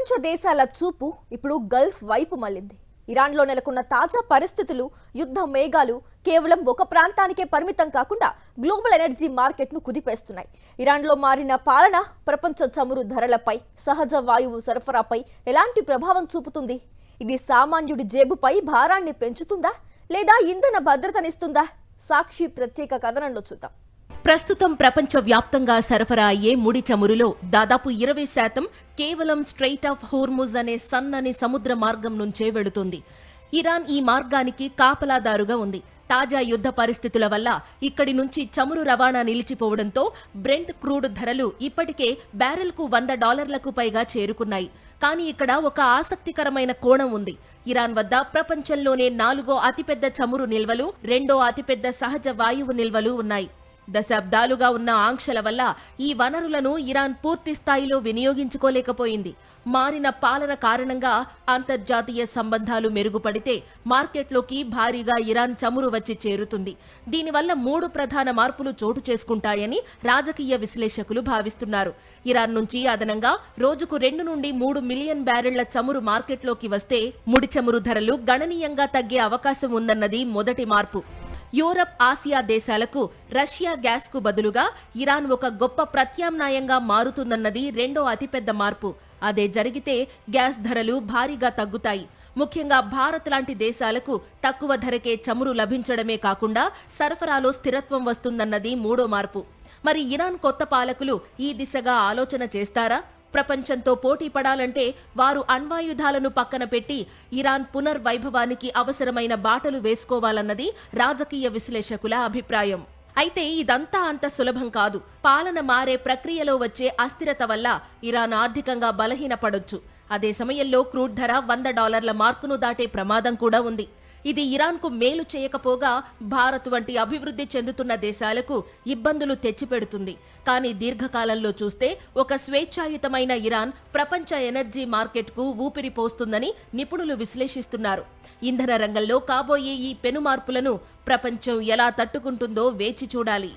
ప్రపంచ దేశాల చూపు ఇప్పుడు గల్ఫ్ వైపు మళ్ళింది. ఇరాన్లో నెలకొన్న తాజా పరిస్థితులు, యుద్ధ మేఘాలు కేవలం ఒక ప్రాంతానికే పరిమితం కాకుండా గ్లోబల్ ఎనర్జీ మార్కెట్ను కుదిపేస్తున్నాయి. ఇరాన్లో మారిన పాలన ప్రపంచ చమురు ధరలపై, సహజ వాయువు సరఫరాపై ఎలాంటి ప్రభావం చూపుతుంది? ఇది సామాన్యుడి జేబుపై భారాన్ని పెంచుతుందా లేదా ఇంధన భద్రతనిస్తుందా? సాక్షి ప్రత్యేక కథనంలో చూద్దాం. ప్రస్తుతం ప్రపంచ వ్యాప్తంగా సరఫరా అయ్యే ముడి చమురులో దాదాపు 20% కేవలం స్ట్రెయిట్ ఆఫ్ హోర్ముజ్ అనే సన్నని సముద్ర మార్గం నుంచే వెడుతుంది. ఇరాన్ ఈ మార్గానికి కాపలాదారుగా ఉంది. తాజా యుద్ధ పరిస్థితుల వల్ల ఇక్కడి నుంచి చమురు రవాణా నిలిచిపోవడంతో బ్రెంట్ క్రూడ్ ధరలు ఇప్పటికే బ్యారెల్కు $100లకు పైగా చేరుకున్నాయి. కానీ ఇక్కడ ఒక ఆసక్తికరమైన కోణం ఉంది. ఇరాన్ వద్ద ప్రపంచంలోనే 4వ అతిపెద్ద చమురు నిల్వలు, 2వ అతిపెద్ద సహజ వాయువు నిల్వలు ఉన్నాయి. దశాబ్దాలుగా ఉన్న ఆంక్షల వల్ల ఈ వనరులను ఇరాన్ పూర్తి స్థాయిలో వినియోగించుకోలేకపోయింది. మారిన పాలన కారణంగా అంతర్జాతీయ సంబంధాలు మెరుగుపడితే మార్కెట్లోకి భారీగా ఇరాన్ చమురు వచ్చి చేరుతుంది. దీనివల్ల 3 ప్రధాన మార్పులు చోటు చేసుకుంటాయని రాజకీయ విశ్లేషకులు భావిస్తున్నారు. ఇరాన్ నుంచి అదనంగా రోజుకు 2 నుండి 3 మిలియన్ బ్యారెళ్ల చమురు మార్కెట్లోకి వస్తే ముడి చమురు ధరలు గణనీయంగా తగ్గే అవకాశం ఉందన్నది మొదటి మార్పు. యూరప్, ఆసియా దేశాలకు రష్యా గ్యాస్ కు బదులుగా ఇరాన్ ఒక గొప్ప ప్రత్యామ్నాయంగా మారుతుందన్నది రెండో అతిపెద్ద మార్పు. అదే జరిగితే గ్యాస్ ధరలు భారీగా తగ్గుతాయి. ముఖ్యంగా భారత్ లాంటి దేశాలకు తక్కువ ధరకే చమురు లభించడమే కాకుండా సరఫరాలో స్థిరత్వం వస్తుందన్నది మూడో మార్పు. మరి ఇరాన్ కొత్త పాలకులు ఈ దిశగా ఆలోచన చేస్తారా? ప్రపంచంతో పోటీ పడాలంటే వారు అణ్వాయుధాలను పక్కన పెట్టి ఇరాన్ పునర్వైభవానికి అవసరమైన బాటలు వేసుకోవాలన్నది రాజకీయ విశ్లేషకుల అభిప్రాయం. అయితే ఇదంతా అంత సులభం కాదు. పాలన మారే ప్రక్రియలో వచ్చే అస్థిరత వల్ల ఇరాన్ ఆర్థికంగా బలహీనపడొచ్చు. అదే సమయంలో క్రూడ్ ధర $100 మార్కును దాటే ప్రమాదం కూడా ఉంది. ఇది ఇరాన్కు మేలు చేయకపోగా భారత్ వంటి అభివృద్ధి చెందుతున్న దేశాలకు ఇబ్బందులు తెచ్చిపెడుతుంది. కానీ దీర్ఘకాలంలో చూస్తే ఒక స్వేచ్ఛాయుతమైన ఇరాన్ ప్రపంచ ఎనర్జీ మార్కెట్కు ఊపిరి పోస్తుందని నిపుణులు విశ్లేషిస్తున్నారు. ఇంధన రంగంలో కాబోయే ఈ పెను మార్పులను ప్రపంచం ఎలా తట్టుకుంటుందో వేచి చూడాలి.